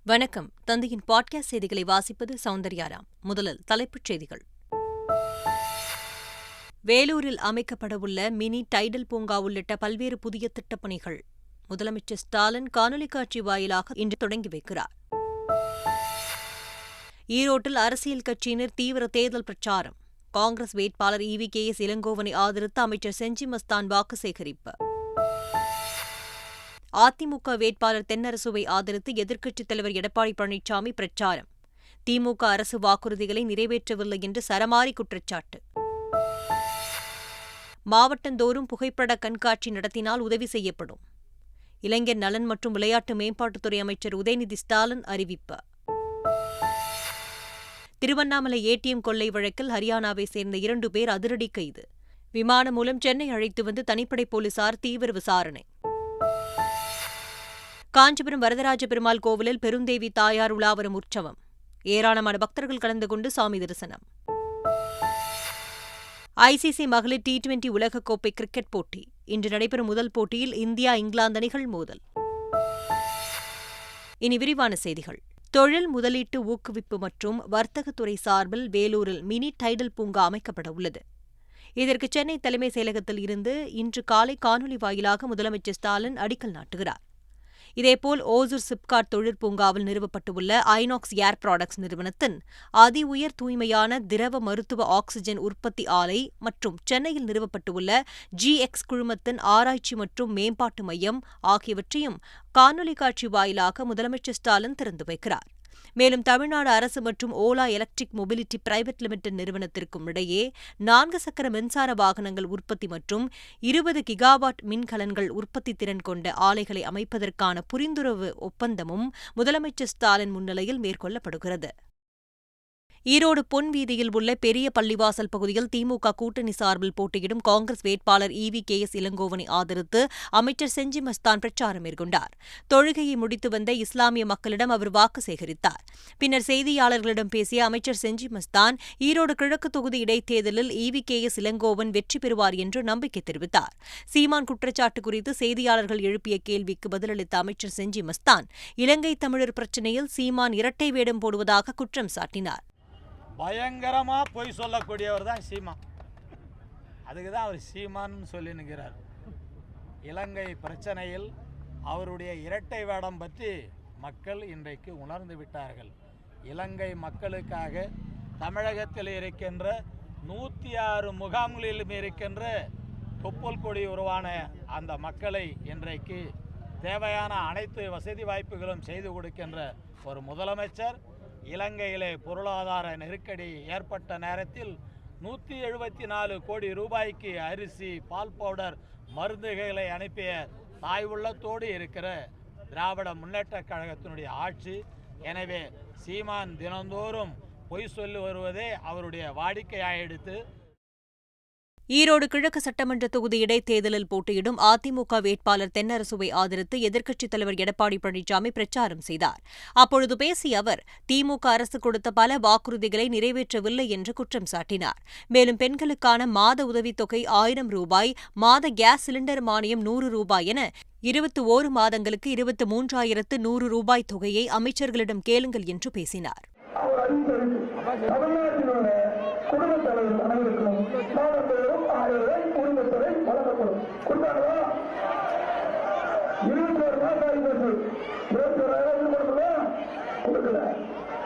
வணக்கம். தந்தையின் பாட்காஸ்ட் செய்திகளை வாசிப்பது சௌந்தர்யாராம். முதலில் தலைப்புச் செய்திகள். வேலூரில் அமைக்கப்படவுள்ள மினி டைடல் பூங்கா உள்ளிட்ட பல்வேறு புதிய திட்டப்பணிகள் முதலமைச்சர் ஸ்டாலின் காணொலி காட்சி வாயிலாக இன்று தொடங்கி வைக்கிறார். ஈரோட்டில் அரசியல் கட்சியினர் தீவிர தேர்தல் பிரச்சாரம். காங்கிரஸ் வேட்பாளர் EVKS இளங்கோவனை ஆதரித்து அமைச்சர் செஞ்சி மஸ்தான் வாக்கு சேகரிப்பு. அதிமுக வேட்பாளர் தென்னரசுவை ஆதரித்து எதிர்க்கட்சித் தலைவர் எடப்பாடி பழனிசாமி பிரச்சாரம். திமுக அரசு வாக்குறுதிகளை நிறைவேற்றவில்லை என்று சரமாரி குற்றச்சாட்டு. மாவட்டந்தோறும் புகைப்பட கண்காட்சி நடத்தினால் உதவி செய்யப்படும். இளைஞர் நலன் மற்றும் விளையாட்டு மேம்பாட்டுத்துறை அமைச்சர் உதயநிதி ஸ்டாலின் அறிவிப்பு. திருவண்ணாமலை ATM கொள்ளை வழக்கில் ஹரியானாவை சேர்ந்த 2 பேர் அதிரடி கைது. விமானம் மூலம் சென்னை அழைத்து வந்து தனிப்படை போலீசார் தீவிர விசாரணை. காஞ்சிபுரம் வரதராஜ பெருமாள் கோவிலில் பெருந்தேவி தாயார் உலாவரும் உற்சவம். ஏராளமான பக்தர்கள் கலந்து கொண்டு சாமி தரிசனம். ICC மகளிர் T20 உலகக்கோப்பை கிரிக்கெட் போட்டி இன்று நடைபெறும் முதல் போட்டியில் இந்தியா இங்கிலாந்து அணிகள் மோதல். இனி விரிவான செய்திகள். தொழில் முதலீட்டு ஊக்குவிப்பு மற்றும் வர்த்தகத்துறை சார்பில் வேலூரில் மினி டைடல் பூங்கா அமைக்கப்பட உள்ளது. இதற்கு சென்னை தலைமைச் செயலகத்தில் இருந்து இன்று காலை காணொலி வாயிலாக முதலமைச்சர் ஸ்டாலின் அடிக்கல் நாட்டுகிறார். இதேபோல் ஓசூர் சிப்காட் தொழிற்பூங்காவில் நிறுவப்பட்டுள்ள ஐநாக்ஸ் ஏர் ப்ராடக்ட்ஸ் நிறுவனத்தின் அதி உயர் தூய்மையான திரவ மருத்துவ ஆக்ஸிஜன் உற்பத்தி ஆலை மற்றும் சென்னையில் நிறுவப்பட்டுள்ள GX குழுமத்தின் ஆராய்ச்சி மற்றும் மேம்பாட்டு மையம் ஆகியவற்றையும் காணொலி காட்சி வாயிலாக முதலமைச்சர் ஸ்டாலின் திறந்து வைக்கிறார். மேலும் தமிழ்நாடு அரசு மற்றும் Ola electric mobility private limited நிறுவனத்திற்கும் இடையே 4 சக்கர மின்சார வாகனங்கள் உற்பத்தி மற்றும் 20 கிகாவாட் மின்கலன்கள் உற்பத்தி திறன் கொண்ட ஆலைகளை அமைப்பதற்கான புரிந்துணர்வு ஒப்பந்தமும் முதலமைச்சர் ஸ்டாலின் முன்னிலையில் மேற்கொள்ளப்படுகிறது. ஈரோடு பொன் வீதியில் உள்ள பெரிய பள்ளிவாசல் பகுதியில் திமுக கூட்டணி சார்பில் போட்டியிடும் காங்கிரஸ் வேட்பாளர் EVKS இளங்கோவனை ஆதரித்து அமைச்சர் செஞ்சி மஸ்தான் பிரச்சாரம் மேற்கொண்டார். தொழுகையை முடித்து வந்த இஸ்லாமிய மக்களிடம் அவர் வாக்கு சேகரித்தார். பின்னர் செய்தியாளர்களிடம் பேசிய அமைச்சர் செஞ்சி மஸ்தான் ஈரோடு கிழக்கு தொகுதி இடைத்தேர்தலில் EVKS இளங்கோவன் வெற்றி பெறுவார் என்று நம்பிக்கை தெரிவித்தார். சீமான் குற்றச்சாட்டு குறித்து செய்தியாளர்கள் எழுப்பிய கேள்விக்கு பதிலளித்த அமைச்சர் செஞ்சி மஸ்தான் இலங்கை தமிழர் பிரச்சினையில் சீமான் இரட்டை வேடம் போடுவதாக குற்றம் சாட்டினார். பயங்கரமாக பொய் சொல்லக்கூடியவர் தான் சீமான். அதுக்கு தான் அவர் சீமான்னு சொல்லினுக்கிறார். இலங்கை பிரச்சனையில் அவருடைய இரட்டை வேடம் பற்றி மக்கள் இன்றைக்கு உணர்ந்து விட்டார்கள். இலங்கை மக்களுக்காக தமிழகத்தில் இருக்கின்ற 106 முகாம்களிலும் இருக்கின்ற தொப்புள் கொடி உருவான அந்த மக்களை இன்றைக்கு தேவையான அனைத்து வசதி வாய்ப்புகளும் செய்து கொடுக்கின்ற ஒரு முதலமைச்சர் இலங்கையிலே பொருளாதார நெருக்கடி ஏற்பட்ட நேரத்தில் 174 கோடி ரூபாய்க்கு அரிசி, பால் பவுடர், மருந்துகளை அனுப்பிய தாய் உள்ளத்தோடு இருக்கிற திராவிட முன்னேற்றக் கழகத்தினுடைய ஆட்சி. எனவே சீமான் தினந்தோறும் பொய் சொல்லி வருவதே அவருடைய வாடிக்கையாயிடுத்து. ஈரோடு கிழக்கு சட்டமன்ற தொகுதி இடைத்தேர்தலில் போட்டியிடும் அதிமுக வேட்பாளர் தென்னரசுவை ஆதரித்து எதிர்க்கட்சித் தலைவர் எடப்பாடி பழனிசாமி பிரச்சாரம் செய்தார். அப்பொழுது பேசிய அவர் திமுக அரசு கொடுத்த பல வாக்குறுதிகளை நிறைவேற்றவில்லை என்று குற்றம் சாட்டினார். மேலும் பெண்களுக்கான மாத உதவித்தொகை 1000 ரூபாய், மாத கேஸ் சிலிண்டர் மானியம் 100 ரூபாய் என 21 மாதங்களுக்கு 23,100 ரூபாய் தொகையை அமைச்சர்களிடம் கேளுங்கள் என்று பேசினார். குடும்பத் தலைவர் அனைவருக்கும் மாதந்தோறும் 1000 ரூபாய் குடும்பத்தொகை வழங்கப்படும். கொடுத்தாங்களா? 21 மாதம் ஆகிப்போச்சு. 21,000 கொடுக்கல, கொடுக்கல.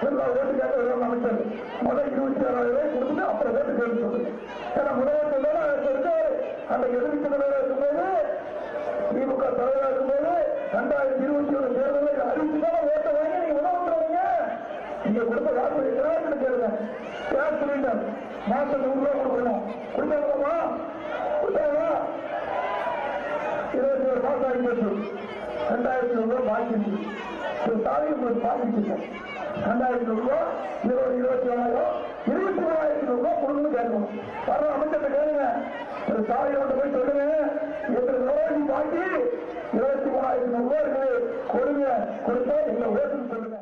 எல்லா ஓட்டுக்காக அமைச்சர் முதல் 26,000 ரூபாய் கொடுத்துட்டு அப்புறம் ஓட்டு கேள்வி சொல்லுங்க. ஏன்னா முதலமைச்சர் தானே இருக்காரு. அந்த எதிர்ப்பு தலைவராக இருக்கும்போது, திமுக தலைவராக இருக்கும்போது 2021 தேர்தலில் அறிவிச்சுதான் ஓட்டை வாங்கி நீங்க உணவுறீங்க. நீங்க கொடுத்த காசு கேளுங்க. கேஸ் சிலிண்டர் மாசம் 100 ரூபாய் கொடுக்கணும். கொடுத்தாங்களா? கொடுத்தாங்களா? 21 மாசம் ஆகி போச்சு. 2,000 ரூபாய் பாக்கி இருக்கு. தாய் பாக்கிட்டு 2,000 ரூபாய் 21,000 23,000 ரூபாய் கொடுக்கணும் கேட்கணும். வர அமைச்சர் கேளுங்க. தாயோட போய் சொல்லுங்க, எங்களுக்கு ரூபாய் பாக்கி 23,000 ரூபாய் இருக்குது, கொடுங்க. கொடுத்தா எங்களை ஓட்டுன்னு சொல்லுங்க.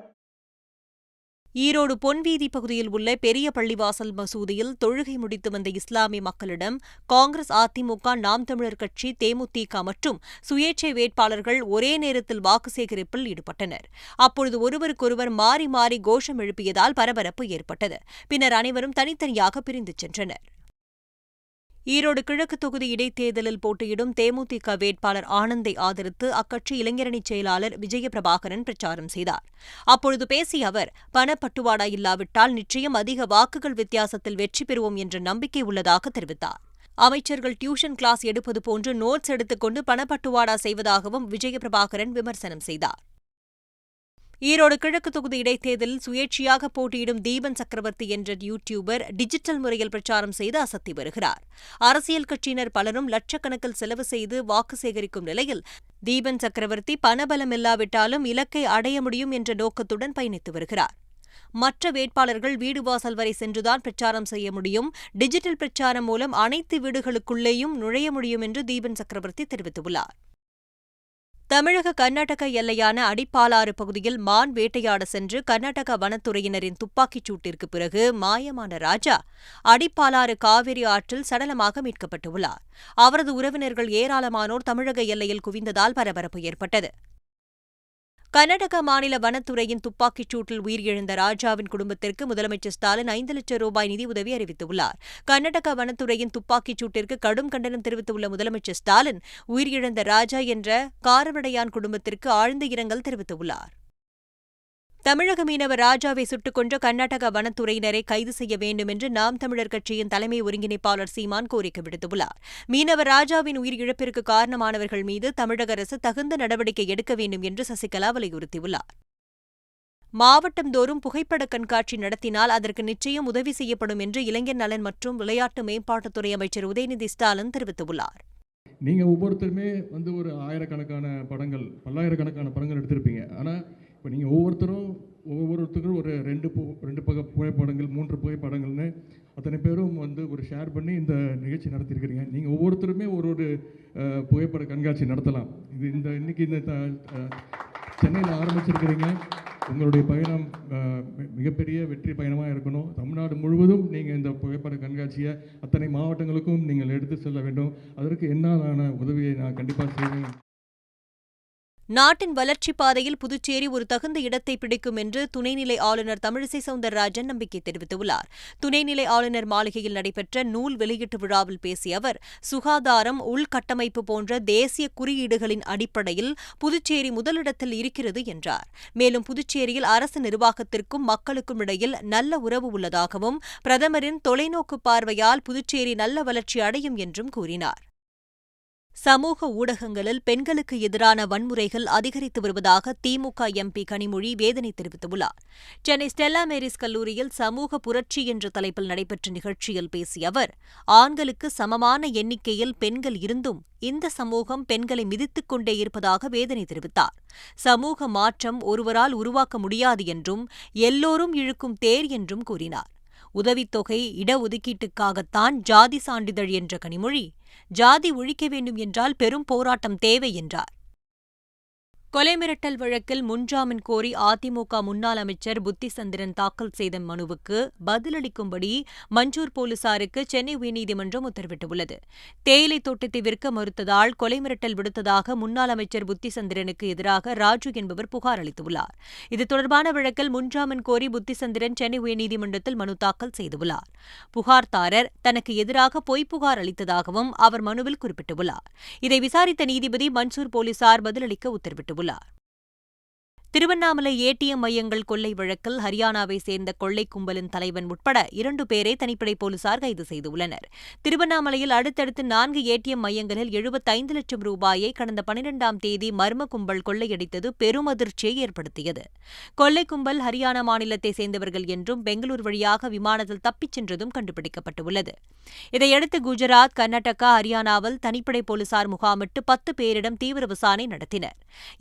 ஈரோடு பொன்வீதி பகுதியில் உள்ள பெரிய பள்ளிவாசல் மசூதியில் தொழுகை முடித்து வந்த இஸ்லாமிய மக்களிடம் காங்கிரஸ், அதிமுக, நாம் தமிழர் கட்சி, தேமுதிக மற்றும் சுயேட்சை வேட்பாளர்கள் ஒரே நேரத்தில் வாக்கு சேகரிப்பில் ஈடுபட்டனர். அப்பொழுது ஒருவருக்கொருவர் மாறி மாறி கோஷம் எழுப்பியதால் பரபரப்பு ஏற்பட்டது. பின்னர் அனைவரும் தனித்தனியாக பிரிந்து சென்றனர். ஈரோடு கிழக்கு தொகுதி இடைத்தேர்தலில் போட்டியிடும் தேமுதிக வேட்பாளர் ஆனந்தை ஆதரித்து அக்கட்சி இளைஞரணி செயலாளர் விஜயபிரபாகரன் பிரச்சாரம் செய்தார். அப்பொழுது பேசிய அவர், பணப்பட்டுவாடா இல்லாவிட்டால் நிச்சயம் அதிக வாக்குகள் வித்தியாசத்தில் வெற்றி பெறுவோம் என்ற நம்பிக்கை உள்ளதாக தெரிவித்தார். அமைச்சர்கள் டியூஷன் கிளாஸ் எடுப்பது போன்று நோட்ஸ் எடுத்துக்கொண்டு பணப்பட்டுவாடா செய்வதாகவும் விஜயபிரபாகரன் விமர்சனம் செய்தார். ஈரோடு கிழக்கு தொகுதி இடைத்தேர்தலில் சுயேட்சையாக போட்டியிடும் தீபன் சக்கரவர்த்தி என்ற யூடியூபர் டிஜிட்டல் முறையில் பிரச்சாரம் செய்து அசத்தி வருகிறார். அரசியல் கட்சியினர் பலரும் லட்சக்கணக்கில் செலவு செய்து வாக்கு சேகரிக்கும் நிலையில் தீபன் சக்கரவர்த்தி பணபலம் இல்லாவிட்டாலும் இலக்கை அடைய முடியும் என்ற நோக்கத்துடன் பயணித்து வருகிறார். மற்ற வேட்பாளர்கள் வீடு வாசல் வரை சென்றுதான் பிரச்சாரம் செய்ய முடியும், டிஜிட்டல் பிரச்சாரம் மூலம் அனைத்து வீடுகளுக்குள்ளேயும் நுழைய முடியும் என்று தீபன் சக்கரவர்த்தி தெரிவித்துள்ளார். தமிழக கர்நாடக எல்லையான அடிப்பாலாறு பகுதியில் மான் வேட்டையாட சென்று கர்நாடக வனத்துறையினரின் துப்பாக்கிச் சூட்டிற்கு பிறகு மாயமான ராஜா அடிப்பாலாறு காவிரி ஆற்றில் சடலமாக மீட்கப்பட்டுள்ளார். அவரது உறவினர்கள் ஏராளமானோர் தமிழக எல்லையில் குவிந்ததால் பரபரப்பு ஏற்பட்டது. கர்நாடக மாநில வனத்துறையின் துப்பாக்கிச் சூட்டில் உயிரிழந்த ராஜாவின் குடும்பத்திற்கு முதலமைச்சர் ஸ்டாலின் 5 லட்சம் ரூபாய் நிதியுதவி அறிவித்துள்ளார். கர்நாடக வனத்துறையின் துப்பாக்கிச் சூட்டிற்கு கடும் கண்டனம் தெரிவித்துள்ள முதலமைச்சர் ஸ்டாலின், உயிரிழந்த ராஜா என்ற காரவடையான் குடும்பத்திற்கு ஆழ்ந்த இரங்கல் தெரிவித்துள்ளார். தமிழக மீனவர் ராஜாவை சுட்டுக் கொன்ற கர்நாடக வனத்துறையினரை கைது செய்ய வேண்டும் என்று நாம் தமிழர் கட்சியின் தலைமை ஒருங்கிணைப்பாளர் சீமான் கோரிக்கை விடுத்துள்ளார். மீனவர் ராஜாவின் உயிரிழப்பிற்கு காரணமானவர்கள் மீது தமிழக அரசு தகுந்த நடவடிக்கை எடுக்க வேண்டும் என்று சசிகலா வலியுறுத்தியுள்ளார். மாவட்டந்தோறும் புகைப்பட கண்காட்சி நடத்தினால் அதற்கு நிச்சயம் உதவி செய்யப்படும் என்று இளைஞர் நலன் மற்றும் விளையாட்டு மேம்பாட்டுத்துறை அமைச்சர் உதயநிதி ஸ்டாலின் தெரிவித்துள்ளார். நீங்கள் ஒவ்வொருத்தருமே ஒரு ஆயிரக்கணக்கான படங்கள், பல்லாயிரக்கணக்கான படங்கள் எடுத்திருப்பீங்க. ஆனால் இப்போ நீங்கள் ஒவ்வொருத்தரும் ஒரு ரெண்டு புகைப்படங்கள், 3 புகைப்படங்கள்னு அத்தனை பேரும் ஒரு ஷேர் பண்ணி இந்த நிகழ்ச்சி நடத்தியிருக்கிறீங்க. நீங்கள் ஒவ்வொருத்தருமே ஒரு புகைப்பட கண்காட்சி நடத்தலாம். இன்னைக்கு சென்னையில் ஆரம்பிச்சிருக்கிறீங்க. உங்களுடைய பயணம் மிகப்பெரிய வெற்றி பயணமாக இருக்கணும். தமிழ்நாடு முழுவதும் நீங்கள் இந்த புகைப்பட கண்காட்சியை அத்தனை மாவட்டங்களுக்கும் நீங்கள் எடுத்து செல்ல வேண்டும். அதற்கு என்னாலான உதவியை நான் கண்டிப்பாக செய்வேன். நாட்டின் வளர்ச்சிப் பாதையில் புதுச்சேரி ஒரு தகுந்த இடத்தை பிடிக்கும் என்று துணைநிலை ஆளுநர் தமிழிசை சவுந்தரராஜன் நம்பிக்கை தெரிவித்துள்ளார். துணைநிலை ஆளுநர் மாளிகையில் நடைபெற்ற நூல் வெளியீட்டு விழாவில் பேசிய அவர், சுகாதாரம், உள்கட்டமைப்பு போன்ற தேசிய குறியீடுகளின் அடிப்படையில் புதுச்சேரி முதலிடத்தில் இருக்கிறது என்றார். மேலும் புதுச்சேரியில் அரசு நிர்வாகத்திற்கும் மக்களுக்கும் இடையில் நல்ல உறவு உள்ளதாகவும், பிரதமரின் தொலைநோக்கு பார்வையால் புதுச்சேரி நல்ல வளர்ச்சி அடையும் என்றும் கூறினார். சமூக ஊடகங்களில் பெண்களுக்கு எதிரான வன்முறைகள் அதிகரித்து வருவதாக திமுக எம்பி கனிமொழி வேதனை தெரிவித்துள்ளார். சென்னை ஸ்டெல்லா மேரிஸ் கல்லூரியில் சமூக புரட்சி என்ற தலைப்பில் நடைபெற்ற நிகழ்ச்சியில் பேசிய அவர், ஆண்களுக்கு சமமான எண்ணிக்கையில் பெண்கள் இருந்தும் இந்த சமூகம் பெண்களை மிதித்துக் கொண்டே இருப்பதாக வேதனை தெரிவித்தார். சமூக மாற்றம் ஒருவரால் உருவாக்க முடியாது என்றும், எல்லோரும் இழுக்கும் தேர் என்றும் கூறினார். உதவித்தொகை, இடஒதுக்கீட்டுக்காகத்தான் ஜாதி சான்றிதழ் என்ற கனிமொழி, ஜாதி ஒழிக்க வேண்டும் என்றால் பெரும் போராட்டம் தேவை என்றார். கொலை மிரட்டல் வழக்கில் முன்ஜாமீன் கோரி அதிமுக முன்னாள் அமைச்சர் புத்திசந்திரன் தாக்கல் செய்த மனுவுக்கு பதிலளிக்கும்படி மஞ்சூர் போலீசாருக்கு சென்னை உயர்நீதிமன்றம் உத்தரவிட்டுள்ளது. தேயிலை தோட்டத்தை விற்க மறுத்ததால் கொலை மிரட்டல் விடுத்ததாக முன்னாள் அமைச்சர் புத்திசந்திரனுக்கு எதிராக ராஜு என்பவர் புகார் அளித்துள்ளார். இது தொடர்பான வழக்கில் முன்ஜாமீன் கோரி புத்திசந்திரன் சென்னை உயர்நீதிமன்றத்தில் மனு தாக்கல் செய்துள்ளார். புகார்தாரர் தனக்கு எதிராக பொய் புகார் அளித்ததாகவும் அவர் மனுவில் குறிப்பிட்டுள்ளார். இதை விசாரித்த நீதிபதி மன்சூர் போலீசார் பதிலளிக்க உத்தரவிட்டுள்ளார். திருவண்ணாமலை ஏடிஎம் மையங்கள் கொள்ளை வழக்கில் ஹரியானாவை சேர்ந்த கொள்ளை கும்பலின் தலைவன் உட்பட 2 பேரை தனிப்படை போலீசார் கைது செய்துள்ளனர். திருவண்ணாமலையில் அடுத்தடுத்து 4 ஏடிஎம் மையங்களில் 75 லட்சம் ரூபாயை கடந்த 12ஆம் தேதி மர்ம கும்பல் கொள்ளையடித்தது பெரும் அதிர்ச்சியை ஏற்படுத்தியது. கொள்ளை கும்பல் ஹரியானா மாநிலத்தை சேர்ந்தவர்கள் என்றும் பெங்களூரு வழியாக விமானத்தில் தப்பிச் சென்றதும் கண்டுபிடிக்கப்பட்டுள்ளது. இதையடுத்து குஜராத், கர்நாடகா, ஹரியானாவில் தனிப்படை போலீசார் முகாமிட்டு 10 பேரிடம் தீவிர விசாரணை நடத்தினர்.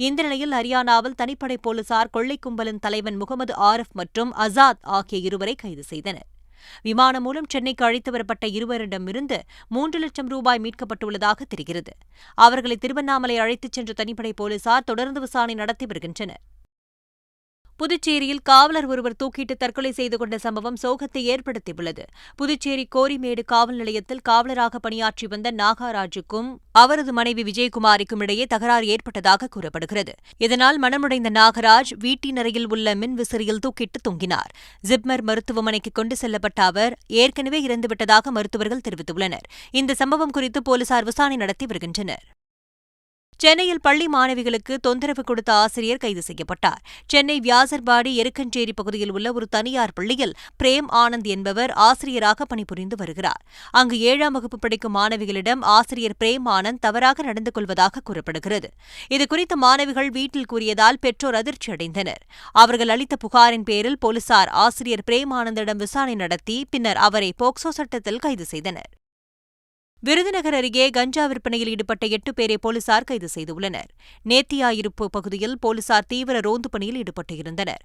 இந்த நிலையில் ஹரியானாவில் தனிப்படை போலீசார் கொள்ளை கும்பலின் தலைவன் முகமது ஆரிஃப் மற்றும் அசாத் ஆகிய 2 கைது செய்தனர். விமானம் மூலம் சென்னைக்கு அழைத்து வரப்பட்ட இருவரிடமிருந்து 3 லட்சம் ரூபாய் மீட்கப்பட்டுள்ளதாக தெரிகிறது. அவர்களை திருவண்ணாமலை அழைத்துச் சென்ற தனிப்படை போலீசார் தொடர்ந்து விசாரணை நடத்தி வருகின்றனர். புதுச்சேரியில் காவலர் ஒருவர் தூக்கிட்டு தற்கொலை செய்து கொண்ட சம்பவம் சோகத்தை ஏற்படுத்தியுள்ளது. புதுச்சேரி கோரிமேடு காவல் நிலையத்தில் காவலராக பணியாற்றி வந்த நாகராஜுக்கும் அவரது மனைவி விஜயகுமாரிக்கும் இடையே தகராறு ஏற்பட்டதாக கூறப்படுகிறது. இதனால் மனமுடைந்த நாகராஜ் வீட்டின் அறையில் உள்ள மின் விசிறியில் தூக்கிட்டு தொங்கினார். ஜிப்மர் மருத்துவமனைக்கு கொண்டு செல்லப்பட்ட அவர் ஏற்கனவே இறந்துவிட்டதாக மருத்துவர்கள் தெரிவித்துள்ளனர். இந்த சம்பவம் குறித்து போலீசார் விசாரணை நடத்தி வருகின்றனர். சென்னையில் பள்ளி மாணவிகளுக்கு தொந்தரவு கொடுத்த ஆசிரியர் கைது செய்யப்பட்டார். சென்னை வியாசர்பாடி எருக்கஞ்சேரி பகுதியில் உள்ள ஒரு தனியார் பள்ளியில் பிரேம் ஆனந்த் என்பவர் ஆசிரியராக பணிபுரிந்து வருகிறார். அங்கு 7ஆம் வகுப்பு படிக்கும் மாணவிகளிடம் ஆசிரியர் பிரேம் ஆனந்த் தவறாக நடந்து கொள்வதாக கூறப்படுகிறது. இதுகுறித்து மாணவிகள் வீட்டில் கூறியதால் பெற்றோர் அதிர்ச்சியடைந்தனர். அவர்கள் அளித்த புகாரின் பேரில் போலீசார் ஆசிரியர் பிரேம் ஆனந்திடம் விசாரணை நடத்தி பின்னர் அவரை போக்சோ சட்டத்தில் கைது செய்தனர். விருதுநகர் அருகே கஞ்சா விற்பனையில் ஈடுபட்ட 8 பேரை போலீசார் கைது செய்துள்ளனர். நேர்த்தியாயிருப்பு பகுதியில் போலீசார் தீவிர ரோந்து பணியில் ஈடுபட்டிருந்தனர்.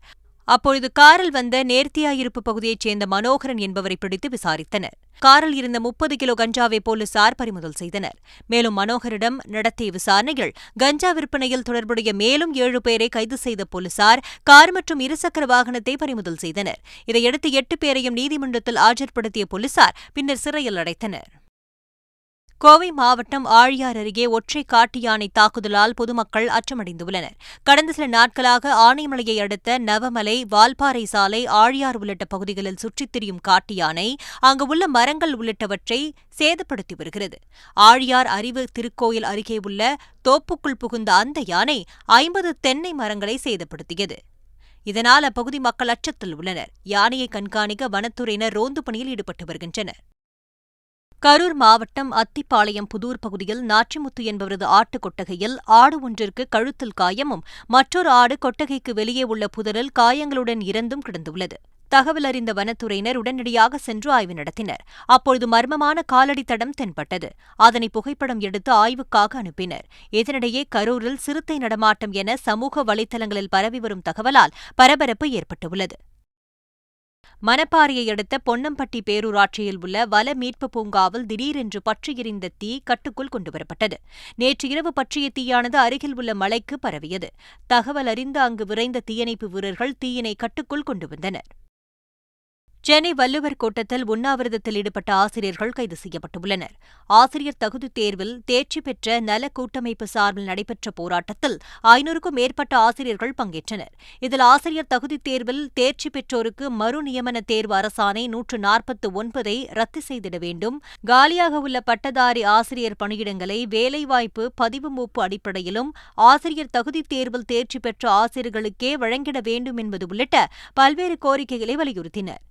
அப்பொழுது காரில் வந்த நேர்த்தியாயிருப்பு பகுதியைச் சேர்ந்த மனோகரன் என்பவரை பிடித்து விசாரித்தனர். காரில் இருந்த 30 கிலோ கஞ்சாவை போலீசார் பறிமுதல் செய்தனர். மேலும் மனோகரிடம் நடத்திய விசாரணையில் கஞ்சா விற்பனையில் தொடர்புடைய மேலும் 7 பேரை கைது செய்த போலீசார் கார் மற்றும் இருசக்கர வாகனத்தை பறிமுதல் செய்தனர். இதையடுத்து 8 பேரையும் நீதிமன்றத்தில் ஆஜர்படுத்திய போலீசார் பின்னர் சிறையில் அடைத்தனர். கோவை மாவட்டம் ஆழியார் அருகே ஒற்றை காட்டு யானை தாக்குதலால் பொதுமக்கள் அச்சமடைந்துள்ளனர். கடந்த சில நாட்களாக ஆனைமலையை அடுத்த நவமலை, வால்பாறை சாலை, ஆழியார் உள்ளிட்ட பகுதிகளில் சுற்றித் திரியும் காட்டு யானை அங்கு உள்ள மரங்கள் உள்ளிட்டவற்றை சேதப்படுத்தி வருகிறது. ஆழியார் அறிவு திருக்கோயில் அருகே உள்ள தோப்புக்குள் புகுந்த அந்த யானை 50 தென்னை மரங்களை சேதப்படுத்தியது. இதனால் அப்பகுதி மக்கள் அச்சத்தில் உள்ளனர். யானையை கண்காணிக்க வனத்துறையினர் ரோந்து பணியில் ஈடுபட்டு வருகின்றனர். கரூர் மாவட்டம் அத்திப்பாளையம் புதூர் பகுதியில் நாச்சிமுத்து என்பவரது ஆட்டு கொட்டகையில் ஆடு ஒன்றிற்கு கழுத்தில் காயமும் மற்றொரு ஆடு கொட்டகைக்கு வெளியே உள்ள புதரில் காயங்களுடன் இறந்தும் கிடந்துள்ளது. தகவல் அறிந்த வனத்துறையினர் உடனடியாக சென்று ஆய்வு நடத்தினர். அப்பொழுது மர்மமான காலடி தடம் தென்பட்டது. அதனை புகைப்படம் எடுத்து ஆய்வுக்காக அனுப்பினர். இதனிடையே கரூரில் சிறுத்தை நடமாட்டம் என சமூக வலைதளங்களில் பரவி வரும் தகவலால் பரபரப்பு ஏற்பட்டுள்ளது. மணப்பாறையை அடுத்த பொன்னம்பட்டி பேரூராட்சியில் உள்ள வன மீட்பு பூங்காவில் திடீரென்று பற்றி எரிந்த தீ கட்டுக்குள் கொண்டுவரப்பட்டது. நேற்று இரவு பற்றிய தீயானது அருகில் உள்ள மலைக்கு பரவியது. தகவல் அறிந்து அங்கு விரைந்த தீயணைப்பு வீரர்கள் தீயினை கட்டுக்குள் கொண்டு வந்தனர். சென்னை வள்ளுவர் கோட்டத்தில் உண்ணாவிரதத்தில் ஈடுபட்ட ஆசிரியர்கள் கைது செய்யப்பட்டுள்ளனர். ஆசிரியர் தகுதித் தேர்வில் தேர்ச்சி பெற்ற நல கூட்டமைப்பு சார்பில் நடைபெற்ற போராட்டத்தில் 500க்கும் மேற்பட்ட ஆசிரியர்கள் பங்கேற்றனர். இதில் ஆசிரியர் தகுதித் தேர்வில் தேர்ச்சி பெற்றோருக்கு மறு நியமன தேர்வு அரசாணை 149ஐ ரத்து செய்திட வேண்டும், காலியாக உள்ள பட்டதாரி ஆசிரியர் பணியிடங்களை வேலைவாய்ப்பு பதிவு மூப்பு அடிப்படையிலும் ஆசிரியர் தகுதித் தேர்வில் தேர்ச்சி பெற்ற ஆசிரியர்களுக்கே வழங்கிட வேண்டும் என்பது உள்ளிட்ட பல்வேறு கோரிக்கைகளை வலியுறுத்தினர்.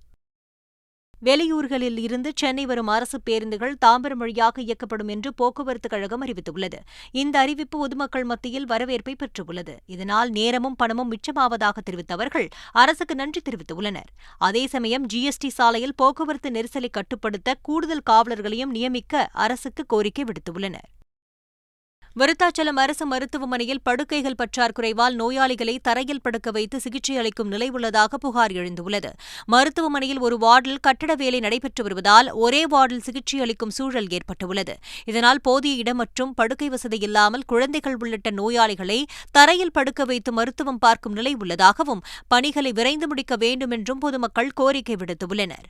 வெளியூர்களில் இருந்து சென்னை வரும் அரசு பேருந்துகள் தாம்பரம் வழியாக இயக்கப்படும் என்று போக்குவரத்து கழகம் அறிவித்துள்ளது. இந்த அறிவிப்பு பொதுமக்கள் மத்தியில் வரவேற்பை பெற்றுள்ளது. இதனால் நேரமும் பணமும் மிச்சமாவதாக தெரிவித்த அவர்கள் அரசுக்கு நன்றி தெரிவித்துள்ளனர். அதே சமயம் ஜிஎஸ்டி சாலையில் போக்குவரத்து நெரிசலை கட்டுப்படுத்த கூடுதல் காவலர்களையும் நியமிக்க அரசுக்கு கோரிக்கை விடுத்துள்ளனர். விருத்தாச்சலம் அரசு மருத்துவமனையில் படுக்கைகள் பற்றாக்குறைவால் நோயாளிகளை தரையில் படுக்க வைத்து சிகிச்சை அளிக்கும் நிலை உள்ளதாக புகார் எழுந்துள்ளது. மருத்துவமனையில் ஒரு வார்டில் கட்டட வேலை நடைபெற்று வருவதால் ஒரே வார்டில் சிகிச்சை அளிக்கும் சூழல் ஏற்பட்டுள்ளது. இதனால் போதிய இடம் மற்றும் படுக்கை வசதி இல்லாமல் குழந்தைகள் உள்ளிட்ட நோயாளிகளை தரையில் படுக்க வைத்து மருத்துவம் பார்க்கும் நிலை உள்ளதாகவும் பணிகளை விரைந்து முடிக்க வேண்டும் என்றும் பொதுமக்கள் கோரிக்கை விடுத்துள்ளனர்.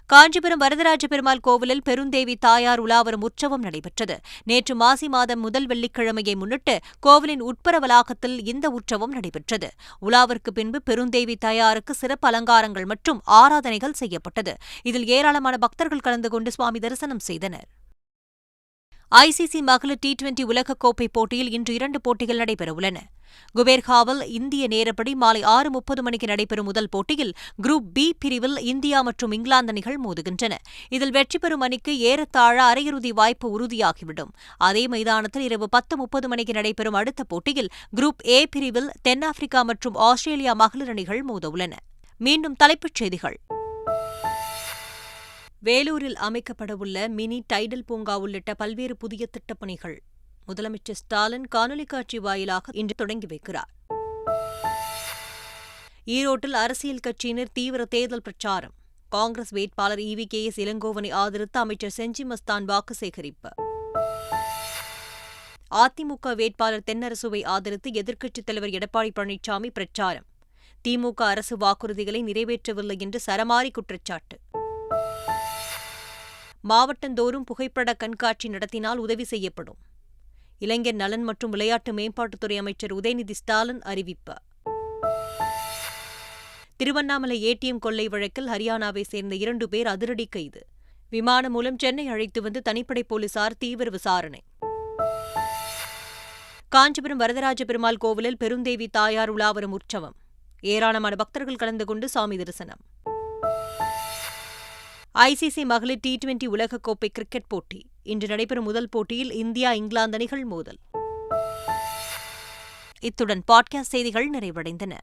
காஞ்சிபுரம் வரதராஜ பெருமாள் கோவிலில் பெருந்தேவி தாயார் உலாவரும் உற்சவம் நடைபெற்றது. நேற்று மாசி மாதம் முதல் வெள்ளிக்கிழமையை முன்னிட்டு கோவிலின் உட்புற வளாகத்தில் இந்த உற்சவம் நடைபெற்றது. உலாவிற்கு பின்பு பெருந்தேவி தாயாருக்கு சிறப்பு அலங்காரங்கள் மற்றும் ஆராதனைகள் செய்யப்பட்டது. இதில் ஏராளமான பக்தர்கள் கலந்து கொண்டு சுவாமி தரிசனம் செய்தனர். ஐசிசி மகளிர் T20 உலகக்கோப்பை போட்டியில் இன்று 2 போட்டிகள் நடைபெறவுள்ளன. குபேர்காவில் இந்திய நேரப்படி மாலை 6:30 மணிக்கு நடைபெறும் முதல் போட்டியில் குரூப் பி பிரிவில் இந்தியா மற்றும் இங்கிலாந்து அணிகள் மோதுகின்றன. இதில் வெற்றி பெறும் அணிக்கு ஏறத்தாழ அரையிறுதி வாய்ப்பு உறுதியாகிவிடும். அதே மைதானத்தில் இரவு 10:30 மணிக்கு நடைபெறும் அடுத்த போட்டியில் குரூப் ஏ பிரிவில் தென்னாப்பிரிக்கா மற்றும் ஆஸ்திரேலியா மகளிர் அணிகள் மோதவுள்ளன. மீண்டும் தலைப்புச் செய்திகள். வேலூரில் அமைக்கப்படவுள்ள மினி டைடல் பூங்கா உள்ளிட்ட பல்வேறு புதிய திட்டப்பணிகள் முதலமைச்சர் ஸ்டாலின் காணொலி காட்சி வாயிலாக இன்று தொடங்கி வைக்கிறார். ஈரோட்டில் அரசியல் கட்சியினர் தீவிர தேர்தல் பிரச்சாரம். காங்கிரஸ் வேட்பாளர் EVKS இளங்கோவனை ஆதரித்து அமைச்சர் செஞ்சி மஸ்தான் வாக்கு சேகரிப்பு. அதிமுக வேட்பாளர் தென்னரசுவை ஆதரித்து எதிர்க்கட்சித் தலைவர் எடப்பாடி பழனிசாமி பிரச்சாரம். திமுக அரசு வாக்குறுதிகளை நிறைவேற்றவில்லை என்று சரமாரி குற்றச்சாட்டு. மாவட்டந்தோறும் புகைப்பட கண்காட்சி நடத்தினால் உதவி செய்யப்படும். இளைஞர் நலன் மற்றும் விளையாட்டு மேம்பாட்டுத்துறை அமைச்சர் உதயநிதி ஸ்டாலின் அறிவிப்பு. திருவண்ணாமலை ஏடிஎம் கொள்ளை வழக்கில் ஹரியானாவை சேர்ந்த 2 பேர் அதிரடி கைது. விமானம் மூலம் சென்னை அழைத்து வந்து தனிப்படை போலீசார் தீவிர விசாரணை. காஞ்சிபுரம் வரதராஜ பெருமாள் கோவிலில் பெருந்தேவி தாயார் உலாவரும் உற்சவம். ஏராளமான பக்தர்கள் கலந்து கொண்டு சாமி தரிசனம். ஐசிசி மகளிர் T20 உலகக்கோப்பை கிரிக்கெட் போட்டி இன்று நடைபெறும் முதல் போட்டியில் இந்தியா இங்கிலாந்து அணிகள் மோதல். இத்துடன் பாட்காஸ்ட் செய்திகள் நிறைவடைந்தன.